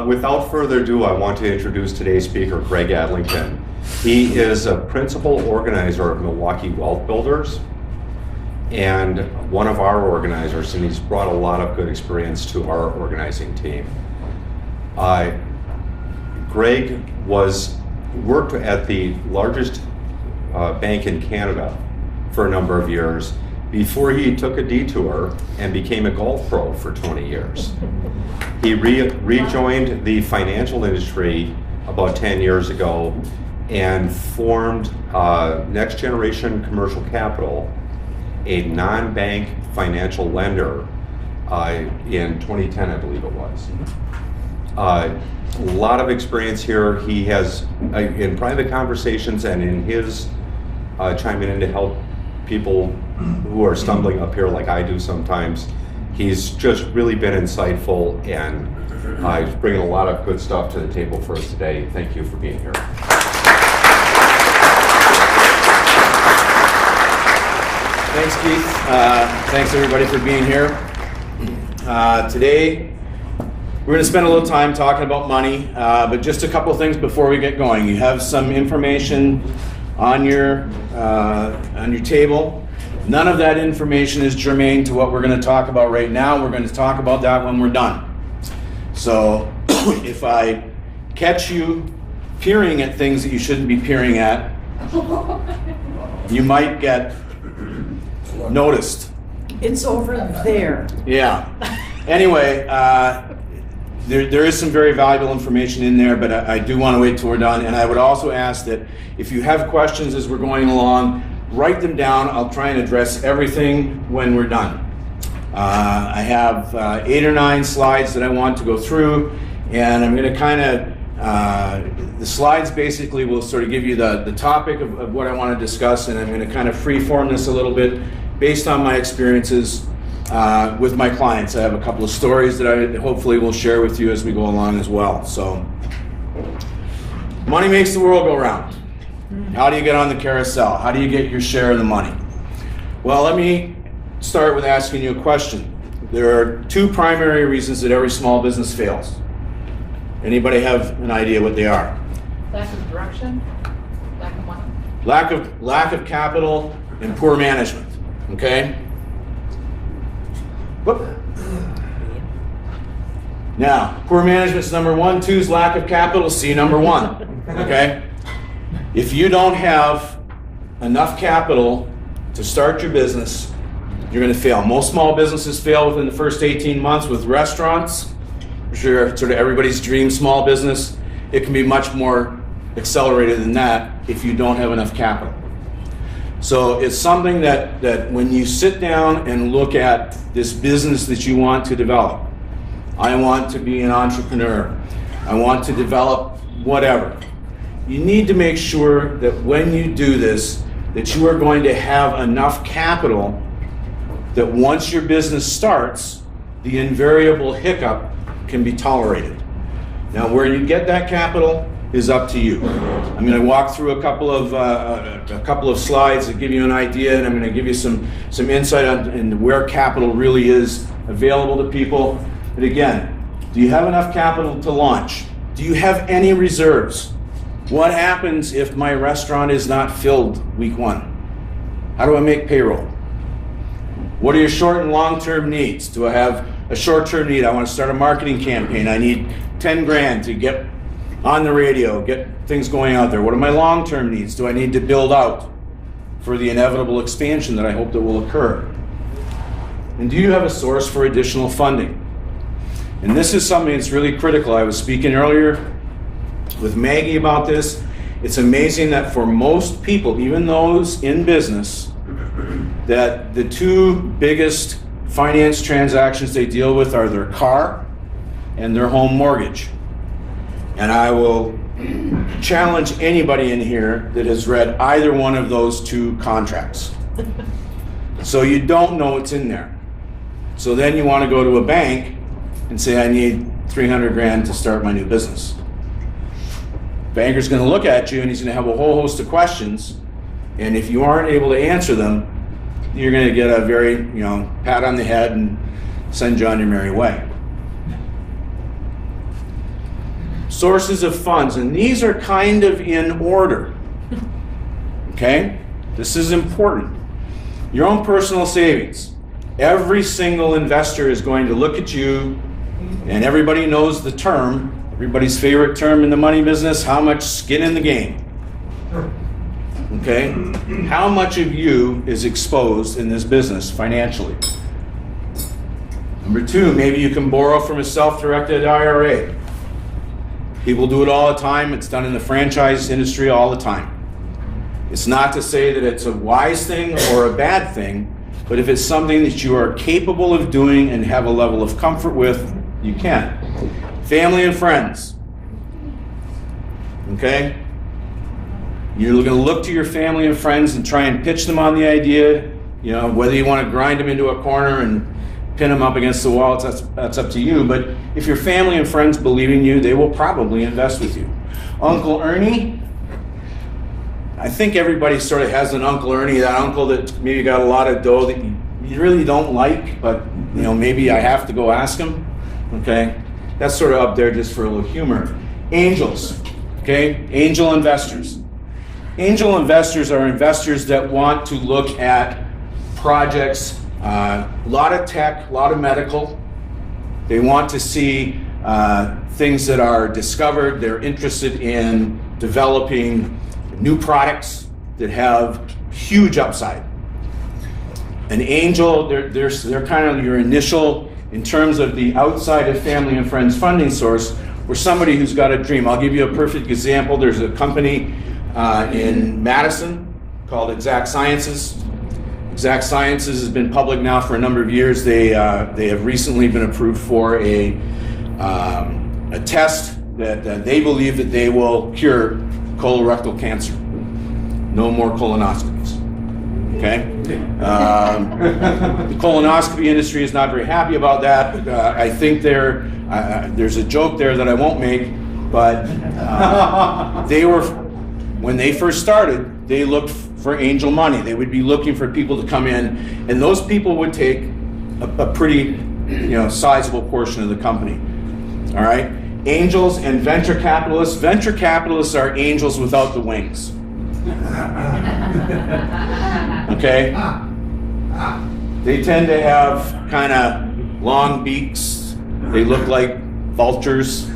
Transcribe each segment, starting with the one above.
Without further ado, I want to introduce today's speaker, Greg Adlington. He is a principal organizer of Milwaukee Wealth Builders and one of our organizers, and he's brought a lot of good experience to our organizing team. Greg worked at the largest bank in Canada for a number of years before he took a detour and became a golf pro for 20 years. He rejoined the financial industry about 10 years ago and formed Next Generation Commercial Capital, a non-bank financial lender in 2010, I believe it was. A lot of experience here. He has, in private conversations and in his chiming in to help people who are stumbling up here like I do sometimes, he's just really been insightful, and he's bringing a lot of good stuff to the table for us today. Thank you for being here. Thanks, Keith. Thanks everybody for being here. Today, we're going to spend a little time talking about money, but just a couple things before we get going. You have some information on your table. None of that information is germane to what we're going to talk about right now. We're going to talk about that when we're done. So if I catch you peering at things that you shouldn't be peering at, you might get noticed. It's over there. Yeah. Anyway, there is some very valuable information in there, but I do want to wait till we're done. And I would also ask that if you have questions as we're going along, write them down. I'll try and address everything when we're done. I have 8 or 9 slides that I want to go through, and I'm going to kind of, the slides basically will sort of give you the topic of what I want to discuss, and I'm going to kind of freeform this a little bit based on my experiences with my clients. I have a couple of stories that I hopefully will share with you as we go along as well. So, money makes the world go round. How do you get on the carousel? How do you get your share of the money? Well, let me start with asking you a question. There are 2 primary reasons that every small business fails. Anybody have an idea what they are? Lack of direction, lack of money. Lack of capital and poor management. Okay? Whoop. Now, poor management's number 1, 2 is lack of capital, C number 1. Okay? If you don't have enough capital to start your business, you're going to fail. Most small businesses fail within the first 18 months. With restaurants, I'm sure sort of everybody's dream small business, it can be much more accelerated than that if you don't have enough capital. So it's something that when you sit down and look at this business that you want to develop, I want to be an entrepreneur, I want to develop whatever, you need to make sure that when you do this, that you are going to have enough capital that once your business starts, the invariable hiccup can be tolerated. Now, where you get that capital is up to you. I'm going to walk through a couple of slides that give you an idea, and I'm going to give you some insight on where capital really is available to people. But again, do you have enough capital to launch? Do you have any reserves? What happens if my restaurant is not filled week 1? How do I make payroll? What are your short and long-term needs? Do I have a short-term need? I want to start a marketing campaign. I need 10 grand to get on the radio, get things going out there. What are my long-term needs? Do I need to build out for the inevitable expansion that I hope that will occur? And do you have a source for additional funding? And this is something that's really critical. I was speaking earlier with Maggie about this. It's amazing that for most people, even those in business, that the 2 biggest finance transactions they deal with are their car and their home mortgage. And I will challenge anybody in here that has read either one of those 2 contracts. So you don't know what's in there. So then you want to go to a bank and say, I need 300 grand to start my new business. Banker's going to look at you and he's going to have a whole host of questions, and if you aren't able to answer them, you're going to get a very, pat on the head and send you on your merry way. Sources of funds, and these are kind of in order. Okay? This is important. Your own personal savings. Every single investor is going to look at you, and everybody knows the term, everybody's favorite term in the money business, how much skin in the game. Okay? How much of you is exposed in this business financially? Number two, maybe you can borrow from a self-directed IRA. People do it all the time. It's done in the franchise industry all the time. It's not to say that it's a wise thing or a bad thing, but if it's something that you are capable of doing and have a level of comfort with, you can. Family and friends. Okay? You're going to look to your family and friends and try and pitch them on the idea, you know, whether you want to grind them into a corner and pin them up against the wall, that's up to you. But if your family and friends believe in you, they will probably invest with you. Uncle Ernie, I think everybody sort of has an Uncle Ernie, that uncle that maybe got a lot of dough that you really don't like, but you know, maybe I have to go ask him. Okay? That's sort of up there just for a little humor. Angels. Okay? Angel investors. Angel investors are investors that want to look at projects, a lot of tech, a lot of medical. They want to see things that are discovered. They're interested in developing new products that have huge upside. An angel, they're kind of your initial, in terms of the outside of family and friends funding source, or somebody who's got a dream. I'll give you a perfect example. There's a company in Madison called Exact Sciences. Exact Sciences has been public now for a number of years. They have recently been approved for a test that they believe that they will cure colorectal cancer. No more colonoscopies. Okay? The colonoscopy industry is not very happy about that. I think there's a joke there that I won't make, but when they first started, they looked for angel money. They would be looking for people to come in, and those people would take a pretty, sizable portion of the company. All right? Angels and venture capitalists. Venture capitalists are angels without the wings. Okay? They tend to have kind of long beaks. They look like vultures.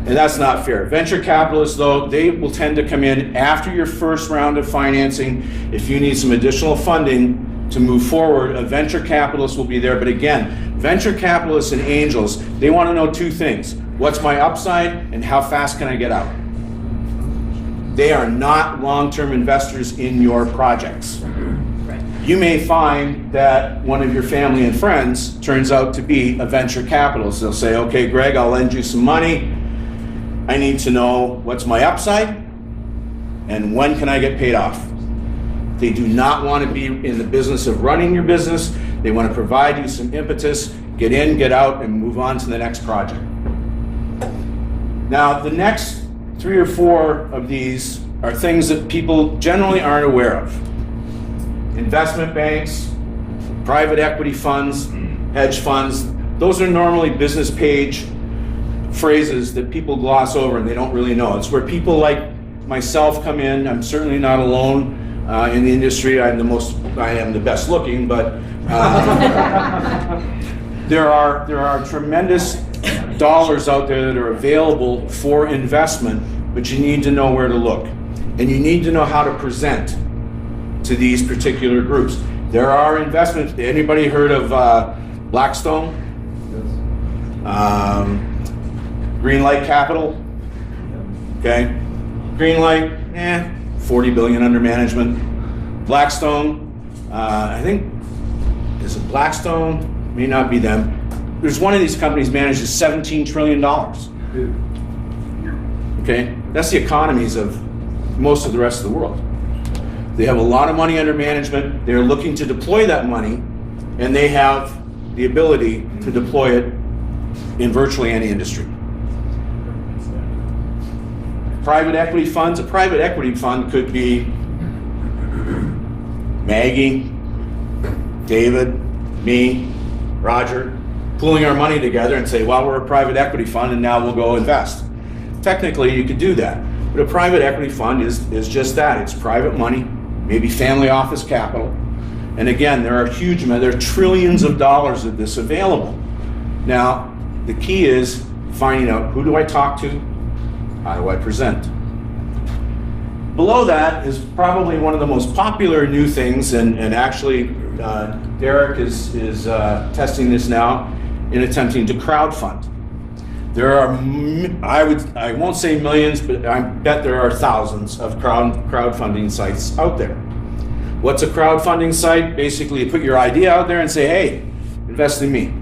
And that's not fair. Venture capitalists, though, they will tend to come in after your first round of financing. If you need some additional funding to move forward, a venture capitalist will be there. But again, venture capitalists and angels, they want to know two things. What's my upside and how fast can I get out? They are not long-term investors in your projects. You may find that one of your family and friends turns out to be a venture capitalist. They'll say, okay, Greg, I'll lend you some money. I need to know what's my upside and when can I get paid off. They do not want to be in the business of running your business. They want to provide you some impetus, get in, get out, and move on to the next project. Now, the next 3 or 4 of these are things that people generally aren't aware of. Investment banks, private equity funds, hedge funds, those are normally business page phrases that people gloss over and they don't really know. It's where people like myself come in. I'm certainly not alone in the industry. I am the best looking, but there are tremendous dollars out there that are available for investment, but you need to know where to look. And you need to know how to present to these particular groups. There are investments. Anybody heard of Blackstone? Greenlight Capital? Okay. Greenlight, 40 billion under management. Blackstone, I think, is it Blackstone? May not be them. There's one of these companies manages $17 trillion. Okay? That's the economies of most of the rest of the world. They have a lot of money under management. They're looking to deploy that money, and they have the ability to deploy it in virtually any industry. Private equity funds. A private equity fund could be Maggie, David, me, Roger. pooling our money together and say, well, we're a private equity fund and now we'll go invest. Technically, you could do that. But a private equity fund is just that. It's private money, maybe family office capital. And again, there are there are trillions of dollars of this available. Now, the key is finding out, who do I talk to? How do I present? Below that is probably one of the most popular new things, and actually Derek is testing this now in attempting to crowdfund. There are, I won't say millions, but I bet there are thousands of crowdfunding sites out there. What's a crowdfunding site? Basically, you put your idea out there and say, hey, invest in me.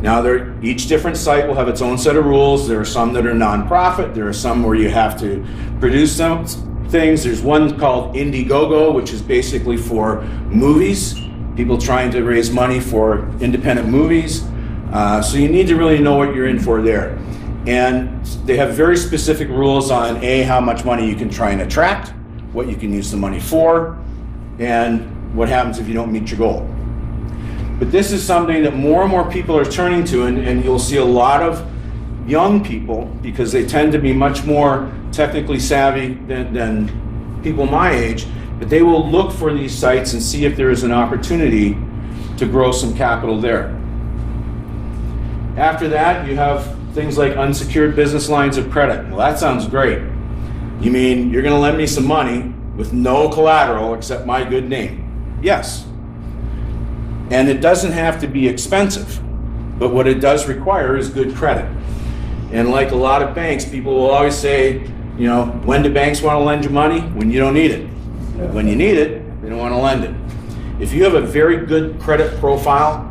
Now, each different site will have its own set of rules. There are some that are nonprofit. There are some where you have to produce some things. There's one called Indiegogo, which is basically for movies, people trying to raise money for independent movies. So you need to really know what you're in for there. And they have very specific rules on how much money you can try and attract, what you can use the money for, and what happens if you don't meet your goal. But this is something that more and more people are turning to, and you'll see a lot of young people, because they tend to be much more technically savvy than people my age, but they will look for these sites and see if there is an opportunity to grow some capital there. After that, you have things like unsecured business lines of credit. Well, that sounds great. You mean you're going to lend me some money with no collateral except my good name? Yes. And it doesn't have to be expensive, but what it does require is good credit. And like a lot of banks, people will always say, you know, when do banks want to lend you money? When you don't need it. When you need it, they don't want to lend it. If you have a very good credit profile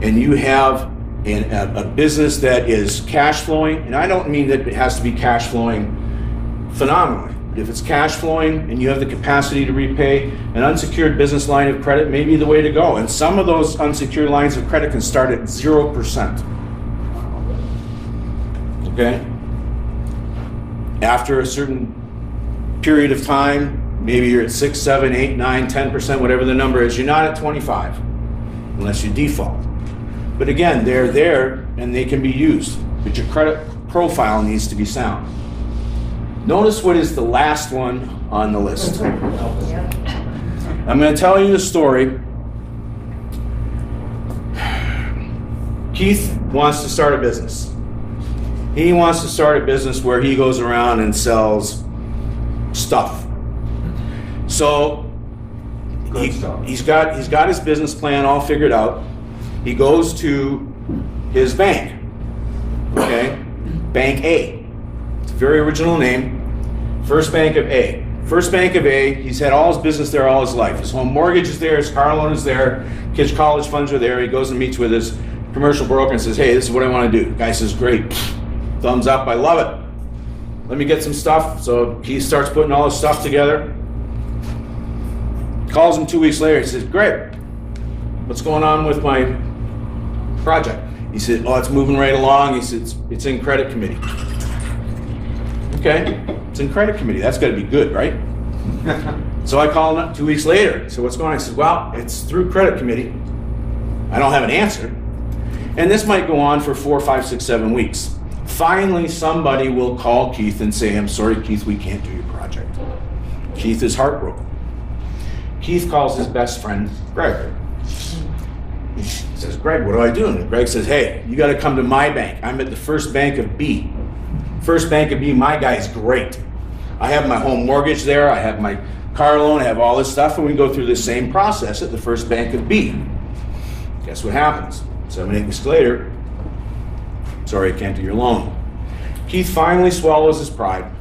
and you have a business that is cash flowing, and I don't mean that it has to be cash flowing phenomenally, but if it's cash flowing and you have the capacity to repay, an unsecured business line of credit may be the way to go. And some of those unsecured lines of credit can start at 0%. Okay? After a certain period of time, maybe you're at 6, 7, 8, 9, 10%, whatever the number is, you're not at 25 unless you default. But again, they're there and they can be used, but your credit profile needs to be sound. Notice what is the last one on the list. I'm going to tell you the story. Keith wants to start a business. He wants to start a business where he goes around and sells stuff. So he's got his business plan all figured out. He goes to his bank, okay? Bank A. It's a very original name. First Bank of A. First Bank of A, he's had all his business there all his life. His home mortgage is there, his car loan is there, kids' college funds are there. He goes and meets with his commercial broker and says, hey, this is what I want to do. The guy says, great, thumbs up, I love it. Let me get some stuff. So he starts putting all his stuff together. Calls him 2 weeks later, he says, great, what's going on with my project? He said, oh, it's moving right along. He said, it's in credit committee. Okay, it's in credit committee. That's got to be good, right? So I call him up 2 weeks later. So what's going on? I said, well, it's through credit committee. I don't have an answer. And this might go on for 4, 5, 6, 7 weeks. Finally, somebody will call Keith and say, I'm sorry, Keith, we can't do your project. Keith is heartbroken. Keith calls his best friend, Greg. He says, Greg, what do I do? And Greg says, hey, you got to come to my bank. I'm at the First Bank of B. First Bank of B, my guy's great. I have my home mortgage there. I have my car loan. I have all this stuff. And we go through the same process at the First Bank of B. Guess what happens? 7, 8 weeks later, sorry, I can't do your loan. Keith finally swallows his pride,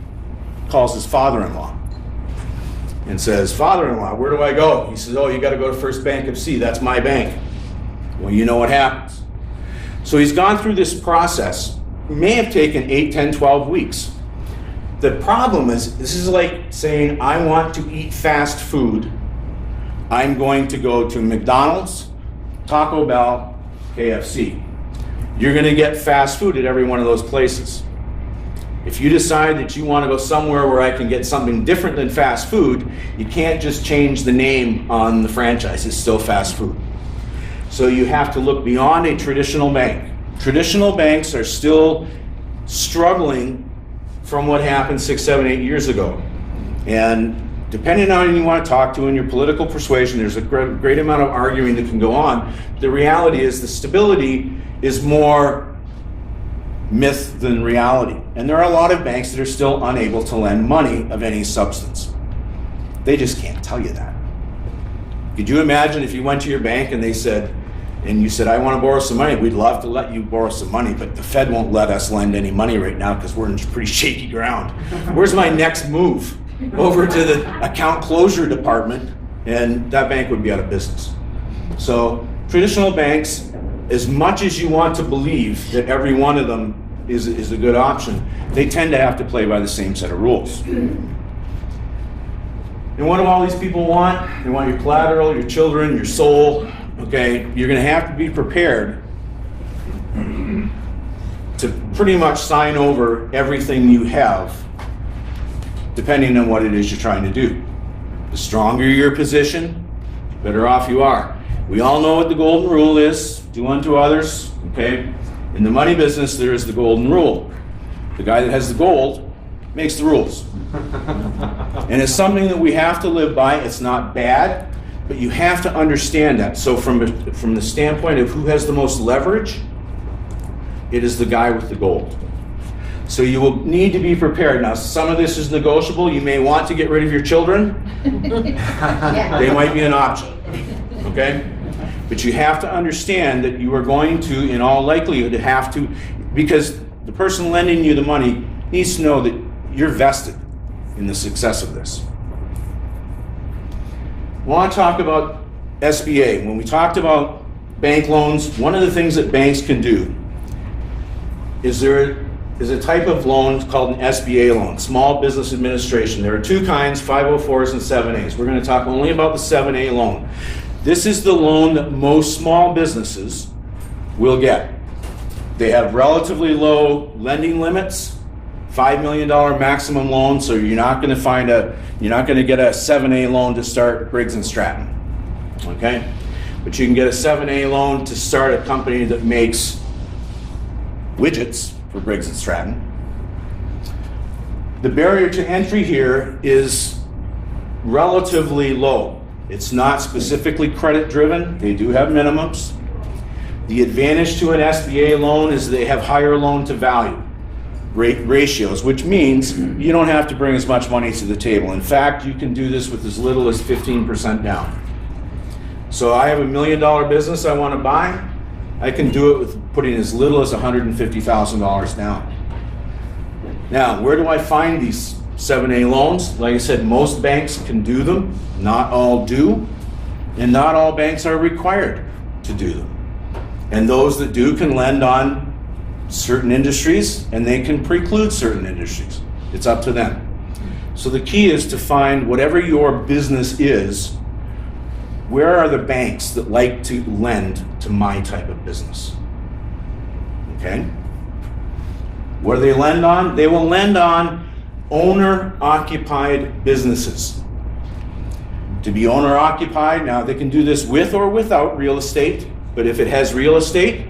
calls his father-in-law, and says, father-in-law, where do I go? He says, oh, you got to go to First Bank of C. That's my bank. Well, you know what happens. So he's gone through this process. It may have taken 8, 10, 12 weeks. The problem is, this is like saying, I want to eat fast food. I'm going to go to McDonald's, Taco Bell, KFC. You're going to get fast food at every one of those places. If you decide that you want to go somewhere where I can get something different than fast food, you can't just change the name on the franchise. It's still fast food. So you have to look beyond a traditional bank. Traditional banks are still struggling from what happened 6, 7, 8 years ago. And depending on who you want to talk to and your political persuasion, there's a great amount of arguing that can go on. The reality is the stability is more myth than reality. And there are a lot of banks that are still unable to lend money of any substance. They just can't tell you that. Could you imagine if you went to your bank and they said, and you said, I want to borrow some money, we'd love to let you borrow some money, but the Fed won't let us lend any money right now because we're in pretty shaky ground. Where's my next move? Over to the account closure department, and that bank would be out of business. So traditional banks, as much as you want to believe that every one of them is a good option, they tend to have to play by the same set of rules. And what do all these people want? They want your collateral, your children, your soul. Okay, you're going to have to be prepared to pretty much sign over everything you have, depending on what it is you're trying to do. The stronger your position, better off you are. We all know what the golden rule is: do unto others. Okay, in the money business, there is the golden rule. The guy that has the gold makes the rules. And it's something that we have to live by. It's not bad, but you have to understand that. So from the standpoint of who has the most leverage, it is the guy with the gold. So you will need to be prepared. Now, some of this is negotiable. You may want to get rid of your children. They might be an option, okay? But you have to understand that you are going to, in all likelihood, have to, because the person lending you the money needs to know that you're vested in the success of this. I want to talk about SBA. When we talked about bank loans, one of the things that banks can do is there is a type of loan called an SBA loan, Small Business Administration. There are two kinds, 504s and 7As. We're going to talk only about the 7A loan. This is the loan that most small businesses will get. They have relatively low lending limits, $5 million maximum loan, so you're not going to get a 7A loan to start Briggs & Stratton, okay? But you can get a 7A loan to start a company that makes widgets for Briggs & Stratton. The barrier to entry here is relatively low. It's not specifically credit driven. They do have minimums. The advantage to an SBA loan is they have higher loan to value ratios, which means you don't have to bring as much money to the table. In fact, you can do this with as little as 15% down. So I have $1 million business I want to buy. I can do it with putting as little as $150,000 down. Now, where do I find these 7A loans? Like I said, most banks can do them. Not all do. And not all banks are required to do them. And those that do can lend on certain industries, and they can preclude certain industries. It's up to them. So the key is to find whatever your business is, where are the banks that like to lend to my type of business? Okay? What do they lend on? They will lend on owner-occupied businesses. To be owner-occupied, now they can do this with or without real estate, but if it has real estate,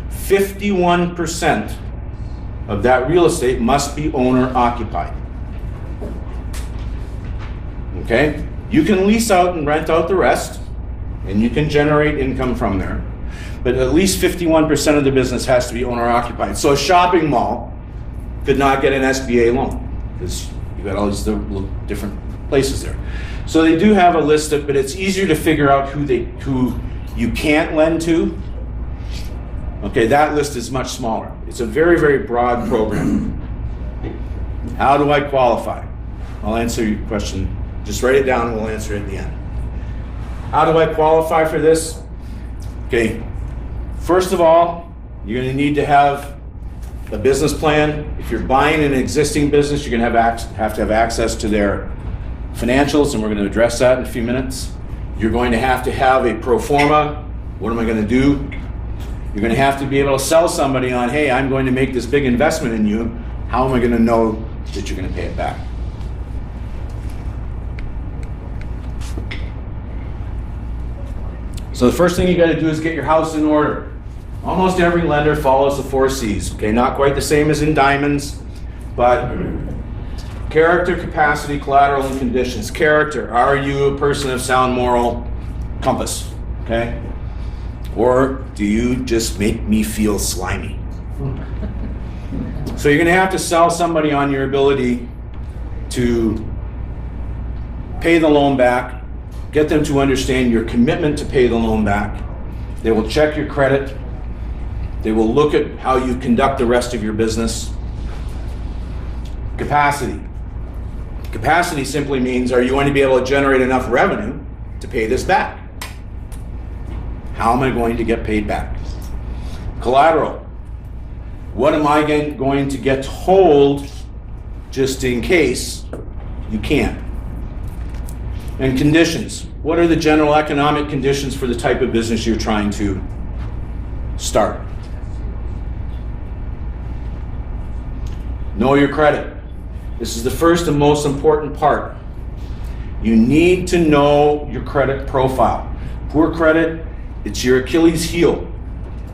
51% of that real estate must be owner-occupied. Okay? You can lease out and rent out the rest, and you can generate income from there. But at least 51% of the business has to be owner-occupied. So a shopping mall could not get an SBA loan because you've got all these different places there. So they do have a list of, but it's easier to figure out who you can't lend to. Okay, that list is much smaller. It's a very, very broad program. How do I qualify? I'll answer your question. Just write it down and we'll answer it at the end. How do I qualify for this? Okay, first of all, you're going to need to have a business plan. If you're buying an existing business, you're going to have to have access to their financials, and we're going to address that in a few minutes. You're going to have a pro forma. What am I going to do? You're going to have to be able to sell somebody on, hey, I'm going to make this big investment in you. How am I going to know that you're going to pay it back? So the first thing you got to do is get your house in order. Almost every lender follows the 4 C's. Okay, not quite the same as in diamonds, but character, capacity, collateral, and conditions. Character, are you a person of sound moral compass? Okay? Or do you just make me feel slimy? So you're going to have to sell somebody on your ability to pay the loan back, get them to understand your commitment to pay the loan back. They will check your credit. They will look at how you conduct the rest of your business. Capacity. Capacity simply means, are you going to be able to generate enough revenue to pay this back? How am I going to get paid back? Collateral. What am I going to get to hold just in case you can't? And conditions. What are the general economic conditions for the type of business you're trying to start? Know your credit. This is the first and most important part. You need to know your credit profile. Poor credit, it's your Achilles heel.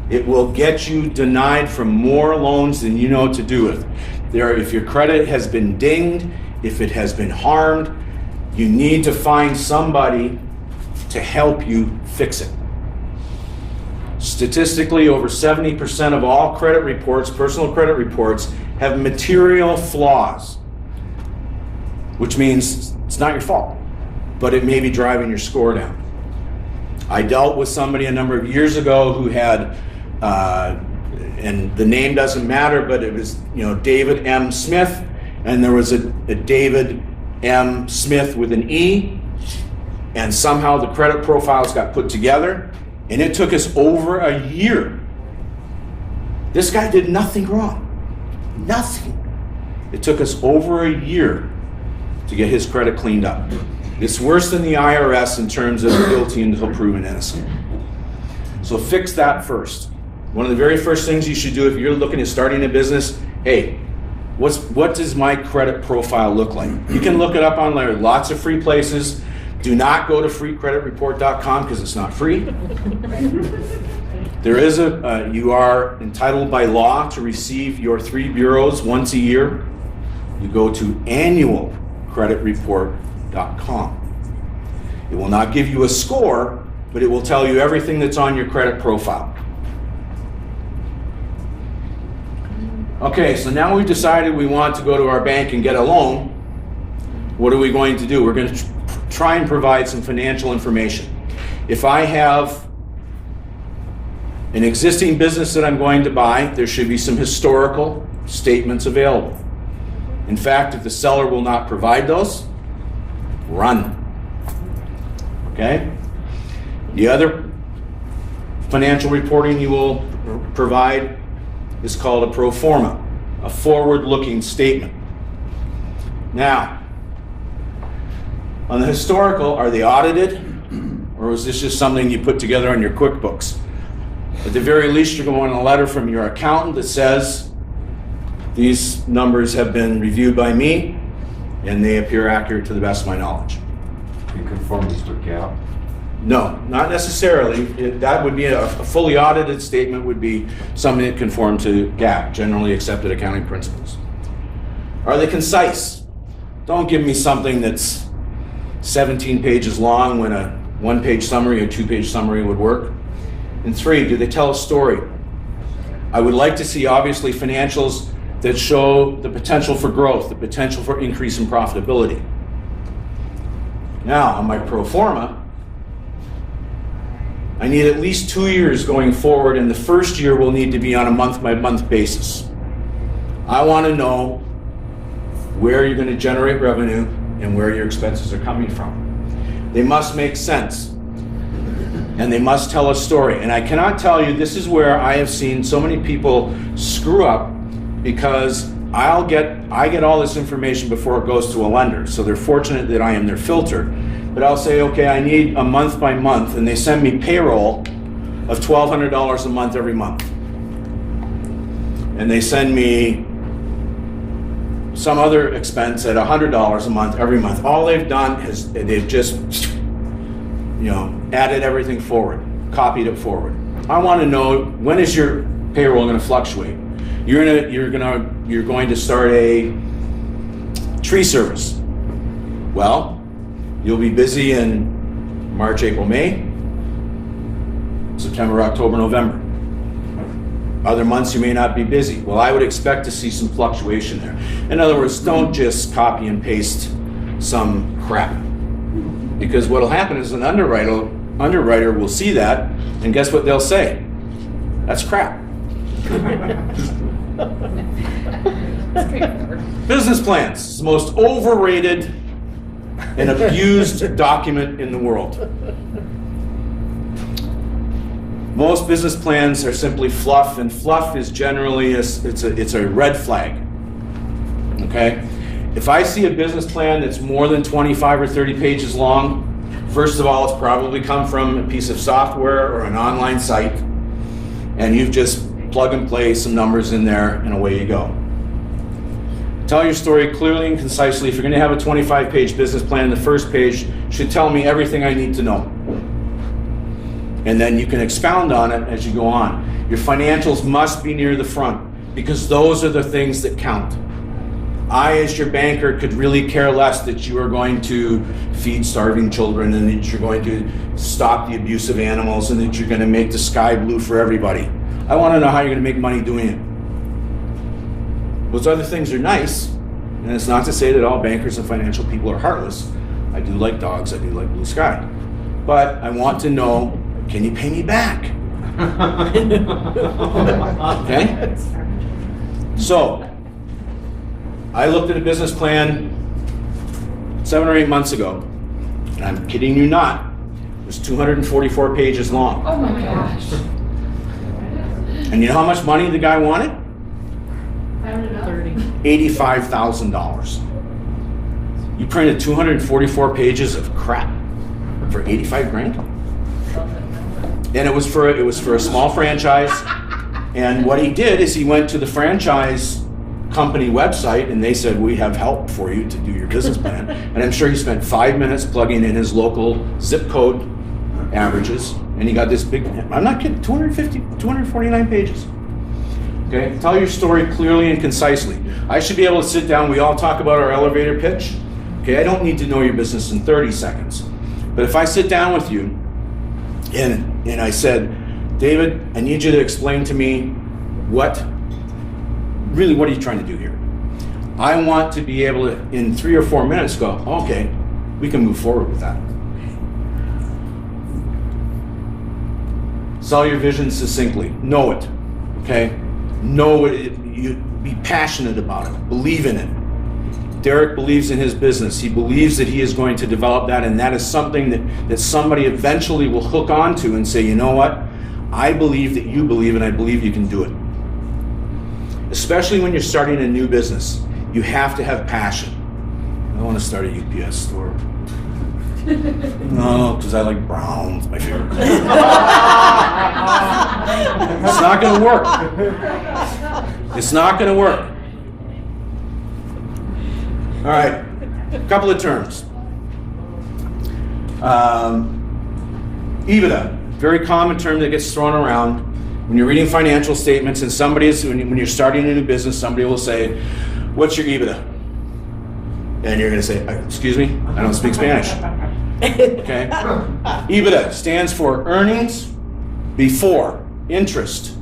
It will get you denied from more loans than you know what to do with. If your credit has been dinged, if it has been harmed, you need to find somebody to help you fix it. Statistically, over 70% of all credit reports, personal credit reports, have material flaws, which means it's not your fault, but it may be driving your score down. I dealt with somebody a number of years ago who had, and the name doesn't matter, but it was, David M. Smith, and there was a David M. Smith with an E, and somehow the credit profiles got put together, and it took us over a year. This guy did nothing wrong. Nothing. It took us over a year to get his credit cleaned up. It's worse than the IRS in terms of guilty until proven innocent. So fix that first. One of the very first things you should do if you're looking at starting a business, hey, what does my credit profile look like? You can look it up online. Lots of free places. Do not go to freecreditreport.com because it's not free. There is you are entitled by law to receive your 3 bureaus once a year. You go to annualcreditreport.com. It will not give you a score, but it will tell you everything that's on your credit profile. Okay, so now we've decided we want to go to our bank and get a loan. What are we going to do? We're going to try and provide some financial information. If I have an existing business that I'm going to buy, there should be some historical statements available. In fact, if the seller will not provide those, run. Okay? The other financial reporting you will provide is called a pro forma, a forward-looking statement. Now, on the historical, are they audited? Or was this just something you put together on your QuickBooks? At the very least, you're going to want a letter from your accountant that says, these numbers have been reviewed by me, and they appear accurate to the best of my knowledge. In conformance with GAAP? No, not necessarily. That would be a fully audited statement would be something that conformed to GAAP, generally accepted accounting principles. Are they concise? Don't give me something that's 17 pages long when a 1-page summary or 2-page summary would work. And 3, do they tell a story? I would like to see, obviously, financials that show the potential for growth, the potential for increase in profitability. Now, on my pro forma, I need at least 2 years going forward, and the first year will need to be on a month-by-month basis. I want to know where you're going to generate revenue and where your expenses are coming from. They must make sense, and they must tell a story. And I cannot tell you, this is where I have seen so many people screw up, because I get all this information before it goes to a lender. So they're fortunate that I am their filter. But I'll say, okay, I need a month by month, and they send me payroll of $1,200 a month every month. And they send me some other expense at $100 a month every month. All they've done is they've just, added everything forward. copied it forward. I want to know, when is your payroll going to fluctuate? You're going to start a tree service. Well, you'll be busy in March, April, May, September, October, November. Other months you may not be busy. Well, I would expect to see some fluctuation there. In other words, don't just copy and paste some crap. Because what'll happen is an underwriter will see that, and guess what they'll say? That's crap. Business plans is the most overrated and abused document in the world. Most business plans are simply fluff, and fluff is generally it's a red flag. Okay? If I see a business plan that's more than 25 or 30 pages long, first of all, it's probably come from a piece of software or an online site, and you've just plug and play some numbers in there, and away you go. Tell your story clearly and concisely. If you're going to have a 25-page business plan, the first page should tell me everything I need to know. And then you can expound on it as you go on. Your financials must be near the front, because those are the things that count. I, as your banker, could really care less that you are going to feed starving children, and that you're going to stop the abuse of animals, and that you're going to make the sky blue for everybody. I want to know how you're going to make money doing it. Those other things are nice, and it's not to say that all bankers and financial people are heartless. I do like dogs, I do like blue sky. But I want to know, can you pay me back? Okay? So, I looked at a business plan 7 or 8 months ago, and I'm kidding you not, it was 244 pages long. Oh my gosh. And you know how much money the guy wanted? 30. $85,000. You printed 244 pages of crap for 85 grand? And it was for a small franchise. And what he did is he went to the franchise company website, and they said, we have help for you to do your business plan. And I'm sure he spent 5 minutes plugging in his local zip code averages, and he got this big, I'm not kidding, 249 pages. Okay, tell your story clearly and concisely. I should be able to sit down, we all talk about our elevator pitch. Okay, I don't need to know your business in 30 seconds. But if I sit down with you and I said, David, I need you to explain to me what are you trying to do here? I want to be able to, in 3 or 4 minutes, go, okay, we can move forward with that. Sell your vision succinctly. Know it, okay? Know it. You be passionate about it. Believe in it. Derek believes in his business. He believes that he is going to develop that, and that is something that somebody eventually will hook onto and say, you know what? I believe that you believe, and I believe you can do it. Especially when you're starting a new business, you have to have passion. I want to start a UPS store. No, because I like Browns, my favorite. It's not going to work. It's not going to work. All right, a couple of terms. EBITDA, very common term that gets thrown around. When you're reading financial statements and when you're starting a new business, somebody will say, what's your EBITDA? And you're going to say, excuse me, I don't speak Spanish. Okay? EBITDA stands for earnings before interest,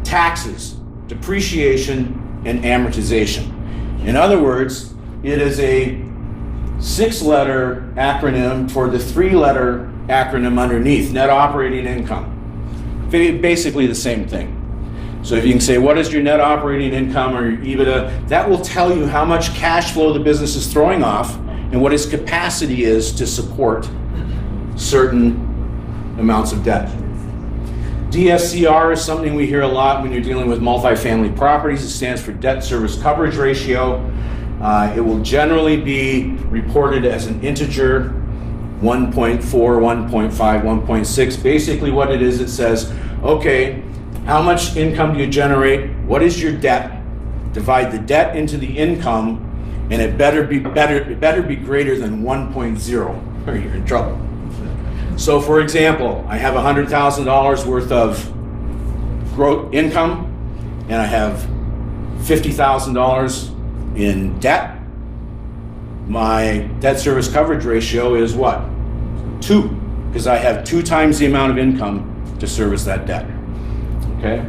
taxes, depreciation, and amortization. In other words, it is a 6-letter acronym for the 3-letter acronym underneath, net operating income. Basically the same thing. So if you can say, what is your net operating income or your EBITDA, that will tell you how much cash flow the business is throwing off and what its capacity is to support certain amounts of debt. DSCR is something we hear a lot when you're dealing with multifamily properties. It stands for debt service coverage ratio. It will generally be reported as an integer, 1.4, 1.5, 1.6. Basically what it is, it says, okay, how much income do you generate? What is your debt? Divide the debt into the income, and it better be greater than 1.0, or you're in trouble. So for example, I have $100,000 worth of gross income, and I have $50,000 in debt. My debt service coverage ratio is what? 2, because I have 2 times the amount of income to service that debt. Okay?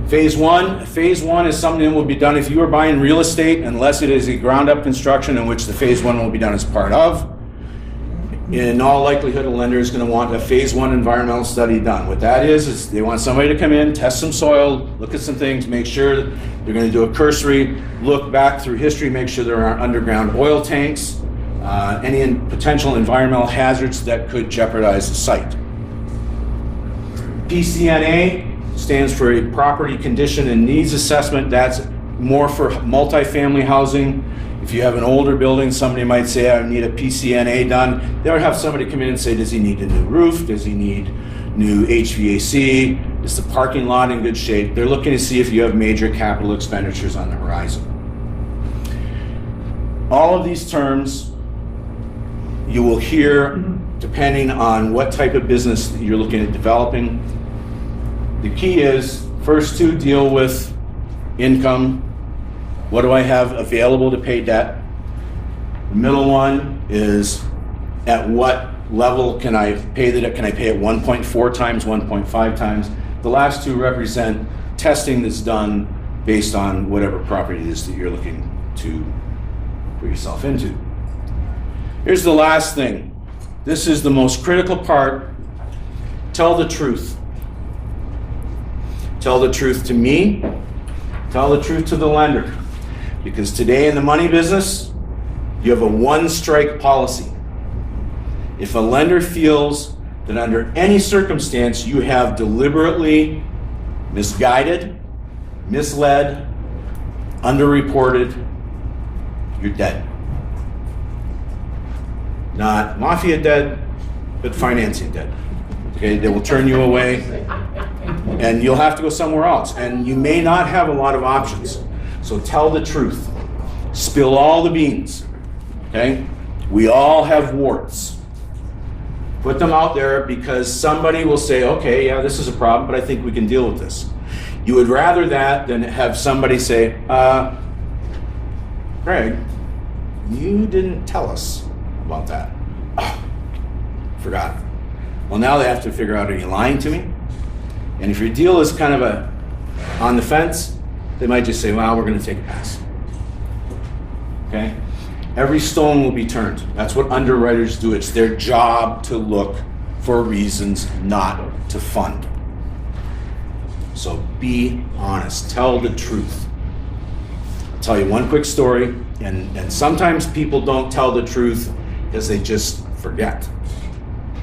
Phase one is something that will be done if you are buying real estate, unless it is a ground-up construction in which the phase 1 will be done as part of. In all likelihood, a lender is going to want a phase 1 environmental study done. What that is they want somebody to come in, test some soil, look at some things, make sure that they're going to do a cursory look back through history, make sure there aren't underground oil tanks, any potential environmental hazards that could jeopardize the site. PCNA stands for a property condition and needs assessment. That's more for multifamily housing. If you have an older building, somebody might say, I need a PCNA done. They'll have somebody come in and say, does he need a new roof? Does he need new HVAC? Is the parking lot in good shape? They're looking to see if you have major capital expenditures on the horizon. All of these terms you will hear depending on what type of business you're looking at developing. The key is, first 2 deal with income. What do I have available to pay debt? The middle one is, at what level can I pay the debt? Can I pay it 1.4 times, 1.5 times? The last 2 represent testing that's done based on whatever property it is that you're looking to put yourself into. Here's the last thing. This is the most critical part. Tell the truth. Tell the truth to me. Tell the truth to the lender. Because today in the money business, you have a one-strike policy. If a lender feels that under any circumstance you have deliberately misguided, misled, underreported, you're dead. Not mafia dead, but financing dead. Okay, they will turn you away and you'll have to go somewhere else. And you may not have a lot of options. So tell the truth. Spill all the beans. Okay? We all have warts. Put them out there because somebody will say, okay, yeah, this is a problem, but I think we can deal with this. You would rather that than have somebody say, Greg, you didn't tell us about that. Oh, forgot. Well, now they have to figure out, are you lying to me? And if your deal is kind of on the fence, they might just say, well, we're going to take a pass. Okay? Every stone will be turned. That's what underwriters do. It's their job to look for reasons not to fund. So be honest. Tell the truth. I'll tell you one quick story, and sometimes people don't tell the truth because they just forget.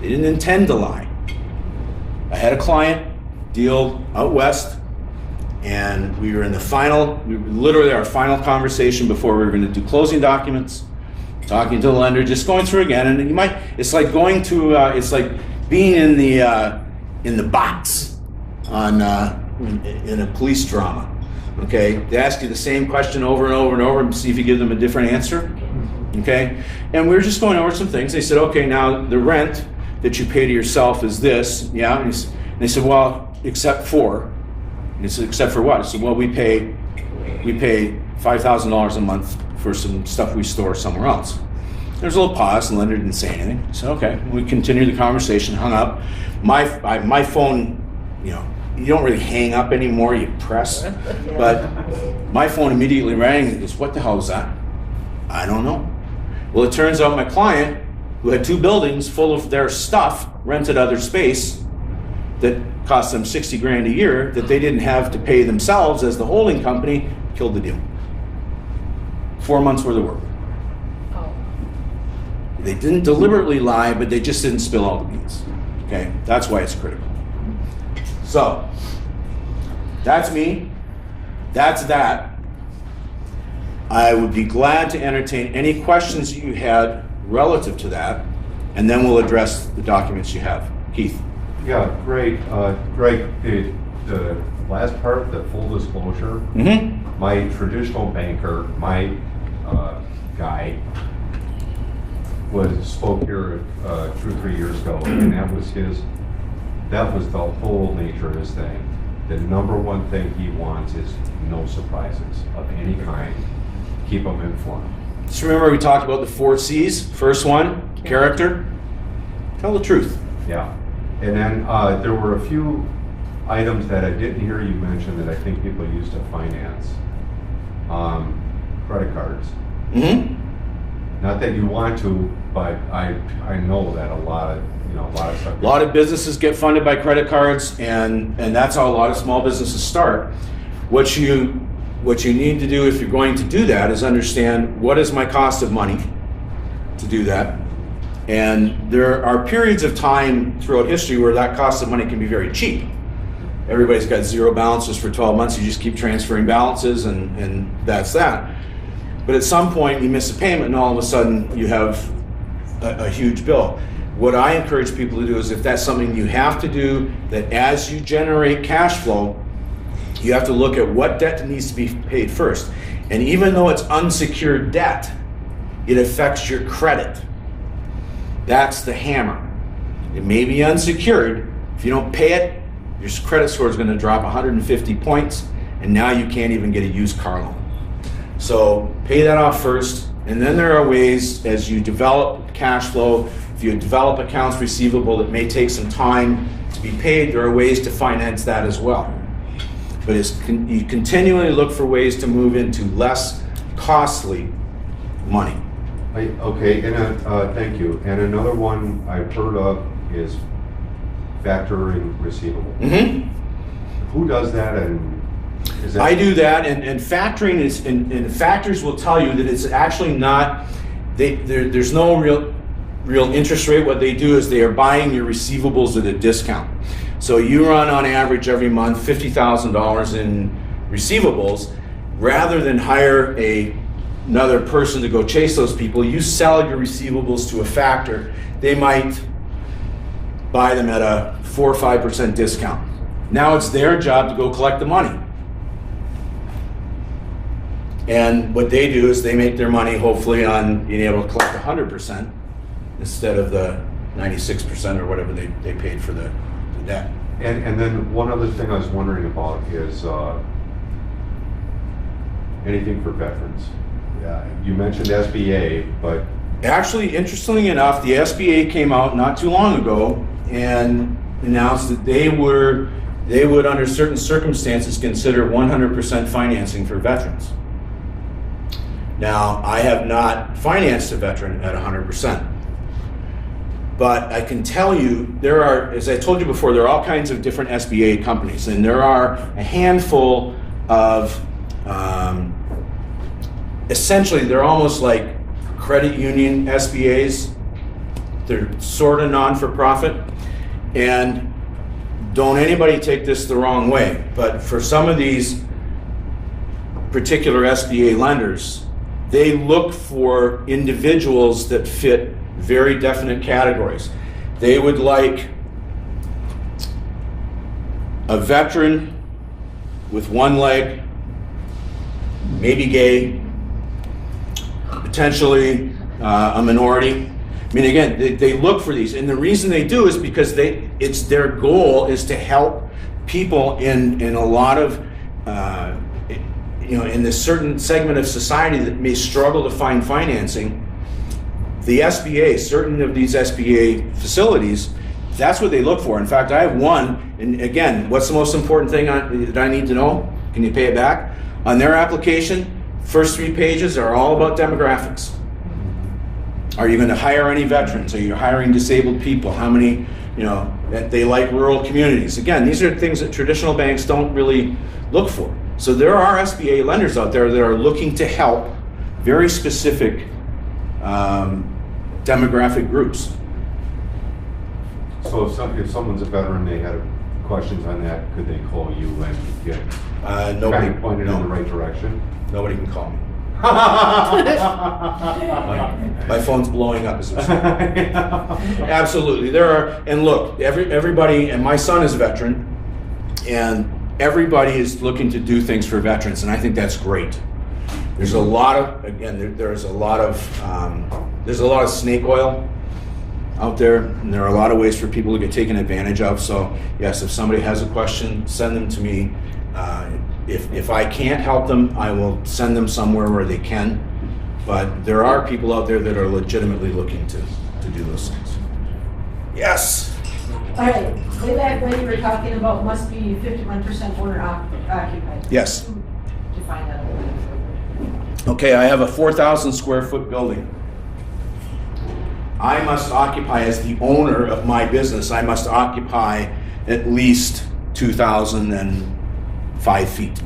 They didn't intend to lie. I had a client, deal out west, and we were literally our final conversation before we were going to do closing documents, talking to the lender, just going through again. And it's like going to, it's like being in the box on in a police drama. Okay, they ask you the same question over and over and over and see if you give them a different answer. Okay, and we were just going over some things. They said, okay, now the rent that you pay to yourself is this, yeah. And they said, well, except for. And I said, except for what? I said, well, we pay $5,000 a month for some stuff we store somewhere else. There's a little pause, and the lender didn't say anything. I said, okay. We continued the conversation, hung up. My phone, you don't really hang up anymore, you press. But my phone immediately rang and goes, what the hell is that? I don't know. Well, it turns out my client, who had 2 buildings full of their stuff, rented other space that cost them $60,000 a year that they didn't have to pay themselves as the holding company, killed the deal. 4 months worth of work. Oh. They didn't deliberately lie, but they just didn't spill all the beans. Okay, that's why it's critical. So, that's me. That's that. I would be glad to entertain any questions you had relative to that, and then we'll address the documents you have. Keith. Yeah, great. Greg, the last part, the full disclosure, my traditional banker, my guy, spoke here 2 or 3 years ago, and that was the whole nature of his thing. The number one thing he wants is no surprises of any kind. Keep them informed. Just remember we talked about the 4 C's. First one, character. Tell the truth. Yeah. And then there were a few items that I didn't hear you mention that I think people use to finance. Credit cards. Mm-hmm. Not that you want to, but I know that a lot of stuff. A lot of businesses get funded by credit cards, and that's how a lot of small businesses start. What you need to do if you're going to do that is understand, what is my cost of money to do that? And there are periods of time throughout history where that cost of money can be very cheap. Everybody's got zero balances for 12 months. You just keep transferring balances, and that's that. But at some point you miss a payment and all of a sudden you have a huge bill. What I encourage people to do is, if that's something you have to do, that as you generate cash flow, you have to look at what debt needs to be paid first. And even though it's unsecured debt, it affects your credit. That's the hammer. It may be unsecured. If you don't pay it, your credit score is going to drop 150 points, and now you can't even get a used car loan. So pay that off first, and then there are ways, as you develop cash flow, if you develop accounts receivable that may take some time to be paid, there are ways to finance that as well. But you continually look for ways to move into less costly money. Okay, and thank you. And another one I've heard of is factoring receivable. Mm-hmm. Who does that, and is that? I do that, and factoring is, and factors will tell you that it's actually not, there's no real interest rate. What they do is they are buying your receivables at a discount. So you run on average every month $50,000 in receivables. Rather than hire another person to go chase those people, you sell your receivables to a factor. They might buy them at a 4 or 5% discount. Now it's their job to go collect the money. And what they do is they make their money hopefully on being able to collect 100% instead of the 96% or whatever they paid for the debt. And then one other thing I was wondering about is anything for veterans. You mentioned SBA, but actually, interestingly enough, the SBA came out not too long ago and announced that they would, under certain circumstances, consider 100% financing for veterans. Now, I have not financed a veteran at 100%. But I can tell you, there are, as I told you before, there are all kinds of different SBA companies, and there are a handful of, essentially, they're almost like credit union SBAs. They're sort of non-for-profit. And don't anybody take this the wrong way, but for some of these particular SBA lenders, they look for individuals that fit very definite categories. They would like a veteran with one leg, maybe gay, potentially a minority. I mean, again, they look for these, and the reason they do is because it's their goal is to help people in a lot of in this certain segment of society that may struggle to find financing. The SBA, certain of these SBA facilities, that's what they look for. In fact, I have one, and again, what's the most important thing that I need to know? Can you pay it back? On their application, first 3 pages are all about demographics. Are you going to hire any veterans? Are you hiring disabled people? How many, that they like rural communities? Again, these are things that traditional banks don't really look for. So there are SBA lenders out there that are looking to help very specific demographic groups. so if someone's a veteran, they had questions on that, could they call you and get Nobody kind of pointed in the right direction? Nobody can call me. My phone's blowing up as we speak. Absolutely, there are, and look, everybody, and my son is a veteran, and everybody is looking to do things for veterans, and I think that's great. There's a lot of, again, there's a lot of snake oil out there, and there are a lot of ways for people to get taken advantage of. So yes, if somebody has a question, send them to me. If I can't help them, I will send them somewhere where they can. But there are people out there that are legitimately looking to do those things. Yes. All right, way back when you were talking about must be 51% owner occupied. Yes. Define that a little bit further. Okay, I have a 4,000 square foot building. I must occupy, as the owner of my business, I must occupy at least 2,005 feet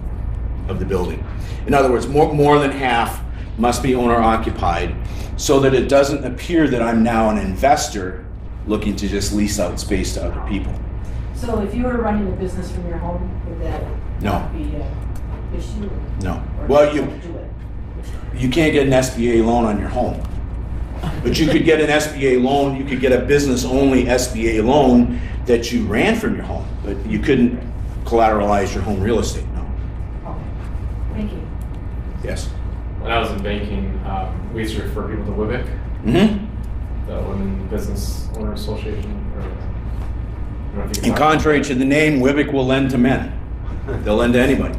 of the building. In other words, more than half must be owner occupied, so that it doesn't appear that I'm now an investor looking to just lease out space to other people. So if you were running a business from your home, would that No. not be an issue? No. Or Well, do it? you can't get an SBA loan on your home. But you could get an SBA loan, you could get a business-only SBA loan that you ran from your home, but you couldn't collateralize your home real estate, no. Okay, thank you. Yes? When I was in banking, we used to refer people to WIBIC, Mm-hmm. the Women Business Owner Association. Or, I don't know if you can And talk- contrary to the name, WIBIC will lend to men. They'll lend to anybody.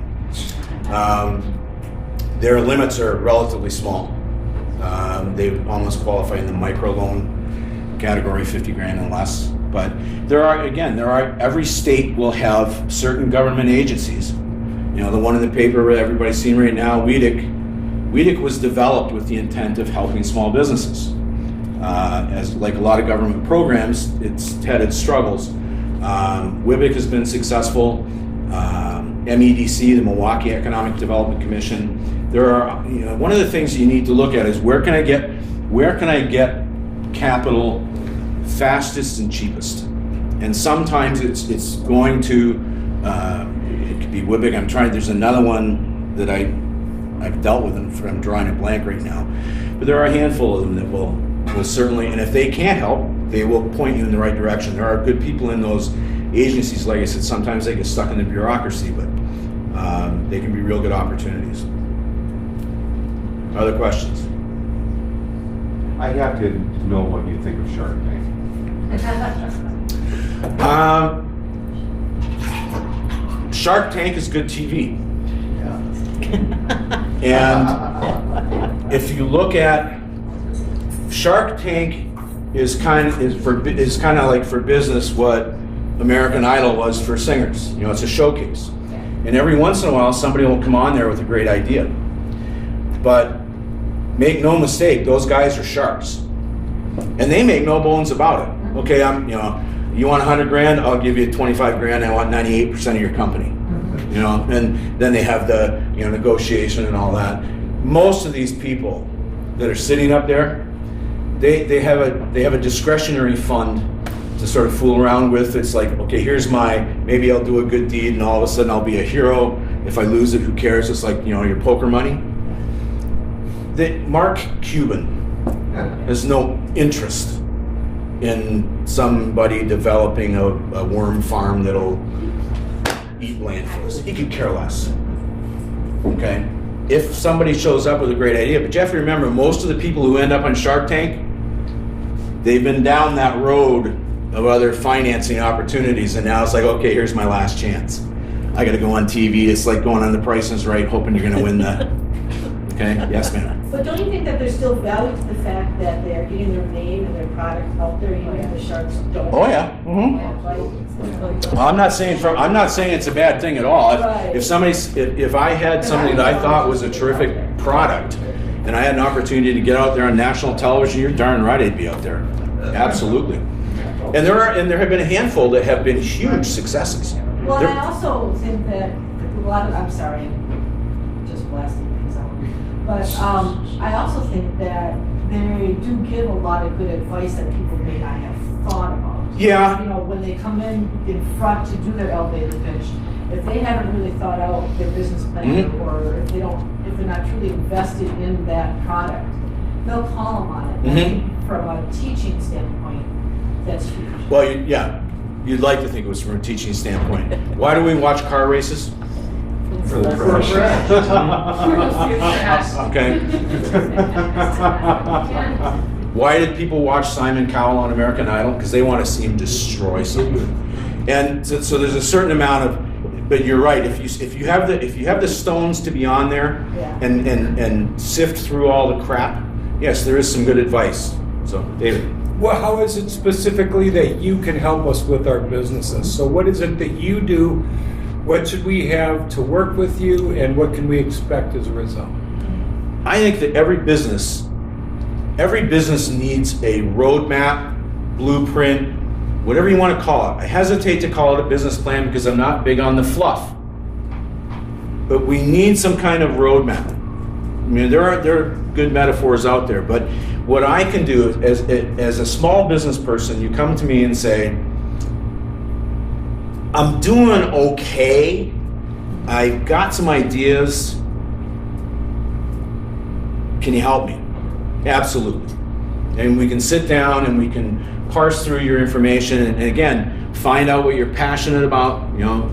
Their limits are relatively small. They almost qualify in the microloan category, 50 grand and less. But every state will have certain government agencies. You know, the one in the paper that everybody's seeing right now, WEDIC was developed with the intent of helping small businesses. As like a lot of government programs, it's had its struggles. WIBIC has been successful. MEDC, the Milwaukee Economic Development Commission. There are, one of the things you need to look at is where can I get capital fastest and cheapest? And sometimes it's going to, it could be WIBIC. There's another one that I've dealt with, and I'm drawing a blank right now. But there are a handful of them that will certainly, and if they can't help, they will point you in the right direction. There are good people in those agencies. Like I said, sometimes they get stuck in the bureaucracy, but they can be real good opportunities. Other questions? I have to know what you think of Shark Tank. Shark Tank is good TV. And if you look at Shark Tank is kind of like for business what American Idol was for singers. It's a showcase. And every once in a while somebody will come on there with a great idea. But make no mistake, those guys are sharks. And they make no bones about it. Okay, you want 100 grand, I'll give you 25 grand, I want 98% of your company. And then they have the negotiation and all that. Most of these people that are sitting up there, they have a discretionary fund to sort of fool around with. It's like, okay, maybe I'll do a good deed and all of a sudden I'll be a hero. If I lose it, who cares? It's like, your poker money. Mark Cuban has no interest in somebody developing a worm farm that'll eat landfills. He could care less. Okay? If somebody shows up with a great idea, but you have to remember, most of the people who end up on Shark Tank, they've been down that road of other financing opportunities, and now it's like, okay, here's my last chance. I got to go on TV. It's like going on The Price is Right, hoping you're going to win the. Okay? Yes, ma'am. But don't you think that there's still value to the fact that they're getting their name and their product out there, even if the sharks don't? Oh yeah. Mm-hmm. Well, I'm not saying it's a bad thing at all. If I had something that I thought was a terrific product, and I had an opportunity to get out there on national television, you're darn right I'd be out there. Absolutely. And there have been a handful that have been huge successes. Well, I also think that I'm sorry, I'm just blasting things out. But I also think that they do give a lot of good advice that people may not have thought about. Yeah. When they come in front to do their elevator pitch, if they haven't really thought out their business plan, Mm-hmm. or if they're not truly invested in that product, they'll call them on it. Mm-hmm. I think from a teaching standpoint, that's huge. Well, you'd like to think it was from a teaching standpoint. Why do we watch car races? For the For fresh. Okay. Why did people watch Simon Cowell on American Idol? Because they want to see him destroy something. And so there's a certain amount of, but you're right. If you have the stones to be on there Yeah. and sift through all the crap, yes, there is some good advice. So, David. Well, how is it specifically that you can help us with our businesses? So what is it that you do? What should we have to work with you, and what can we expect as a result? I think that every business needs a roadmap, blueprint, whatever you want to call it. I hesitate to call it a business plan because I'm not big on the fluff. But we need some kind of roadmap. I mean, there are good metaphors out there, but what I can do is, as a small business person, you come to me and say, I'm doing okay. I've got some ideas. Can you help me? Absolutely. And we can sit down and we can parse through your information and again, find out what you're passionate about. You know,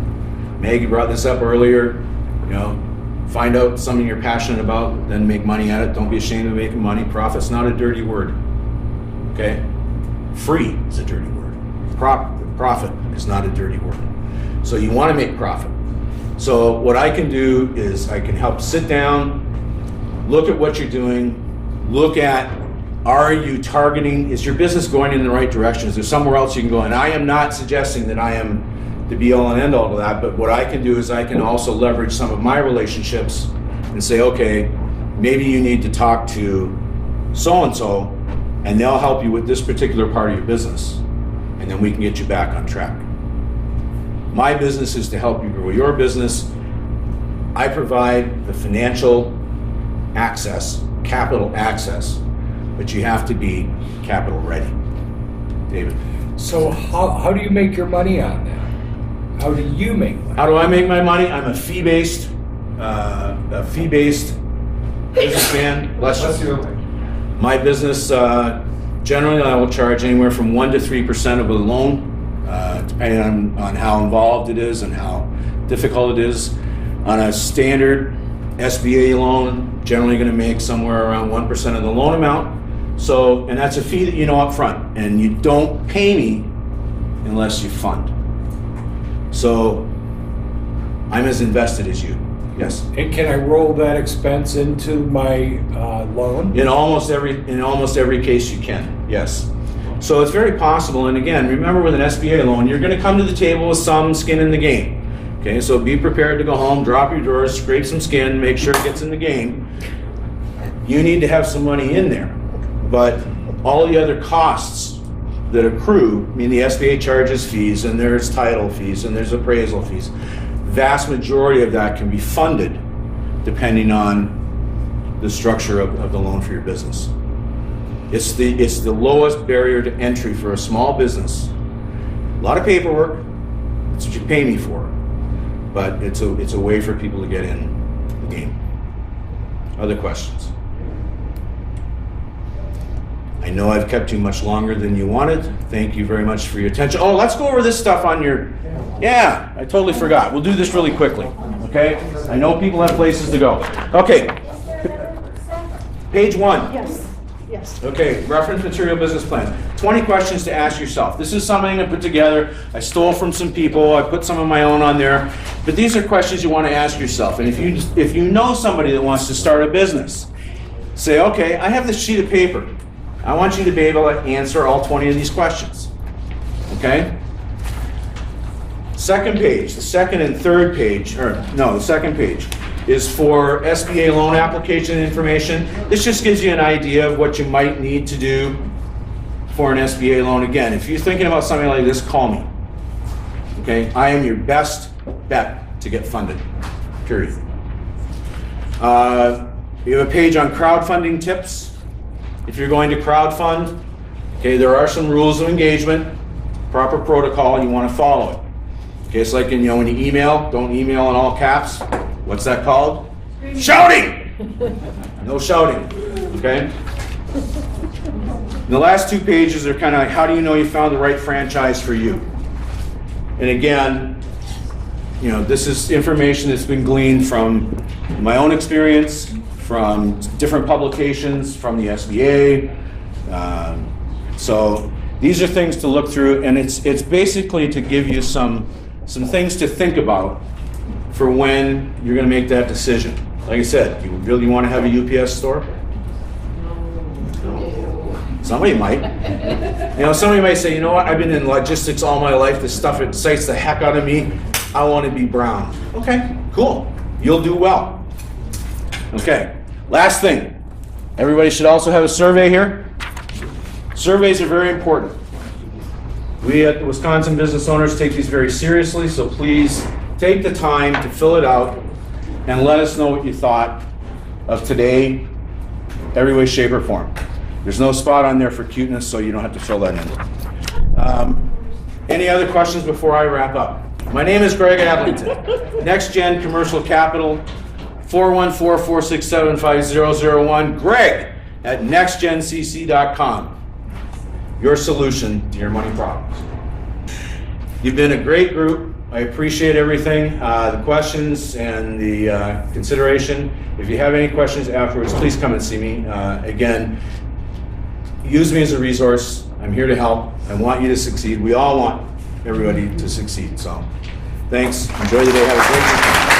Maggie brought this up earlier. You know, find out something you're passionate about, then make money at it. Don't be ashamed of making money. Profit's not a dirty word. Okay? Free is a dirty word. Profit is not a dirty word. So you want to make profit. So what I can do is I can help sit down, look at what you're doing, look at, are you targeting, is your business going in the right direction? Is there somewhere else you can go? And I am not suggesting that I am the be all and end all to that, but what I can do is I can also leverage some of my relationships and say, okay, maybe you need to talk to so-and-so and they'll help you with this particular part of your business. And then we can get you back on track. My business is to help you grow your business. I provide the financial access, capital access, but you have to be capital ready. David. So how do you make your money on that? How do you make money? How do I make my money? I'm a fee-based businessman. Bless you. My business, generally I will charge anywhere from 1% to 3% of a loan, depending on how involved it is and how difficult it is. On a standard SBA loan, generally going to make somewhere around 1% of the loan amount. So, and that's a fee that you know up front, and you don't pay me unless you fund. So, I'm as invested as you. Yes. And can I roll that expense into my loan? In almost every case you can. Yes. So it's very possible. And again, remember with an SBA loan, you're going to come to the table with some skin in the game. Okay. So be prepared to go home, drop your drawers, scrape some skin, make sure it gets in the game. You need to have some money in there, but all the other costs that accrue, I mean, the SBA charges fees, and there's title fees, and there's appraisal fees. Vast majority of that can be funded depending on the structure of the loan for your business. It's the lowest barrier to entry for a small business. A lot of paperwork, that's what you pay me for, but it's a way for people to get in the game. Other questions? I know I've kept you much longer than you wanted. Thank you very much for your attention. Oh, let's go over this stuff on your... Yeah, I totally forgot. We'll do this really quickly, okay? I know people have places to go. Okay. Page 1. Yes. Okay, reference material business plan. 20 questions to ask yourself. This is something I put together. I stole from some people. I put some of my own on there. But these are questions you want to ask yourself. And if you know somebody that wants to start a business, say, okay, I have this sheet of paper. I want you to be able to answer all 20 of these questions. Okay? Second page, the second and third page, the second page is for SBA loan application information. This just gives you an idea of what you might need to do for an SBA loan. Again, if you're thinking about something like this, call me. Okay? I am your best bet to get funded, period. You have a page on crowdfunding tips. If you're going to crowdfund, okay, there are some rules of engagement, proper protocol, you want to follow it. Okay, it's like when you email, don't email in all caps. What's that called? Shouting! No shouting, okay? The last 2 pages are kind of like, how do you know you found the right franchise for you? And again, this is information that's been gleaned from my own experience, from different publications, from the SBA. So these are things to look through, and it's basically to give you some things to think about for when you're going to make that decision. Like I said, you really want to have a UPS store? Somebody might. Somebody might say, you know what, I've been in logistics all my life. This stuff excites the heck out of me. I want to be brown. Okay, cool. You'll do well. Okay, last thing. Everybody should also have a survey here. Surveys are very important. We at the Wisconsin Business Owners take these very seriously, so please take the time to fill it out and let us know what you thought of today, every way, shape, or form. There's no spot on there for cuteness, so you don't have to fill that in. Any other questions before I wrap up? My name is Greg Adlington. Next Gen Commercial Capital, 414-467-5001. Greg at nextgencc.com. Your solution to your money problems. You've been a great group. I appreciate everything, the questions and the consideration. If you have any questions afterwards, please come and see me. Again, use me as a resource. I'm here to help. I want you to succeed. We all want everybody to succeed. So thanks. Enjoy the day. Have a great weekend.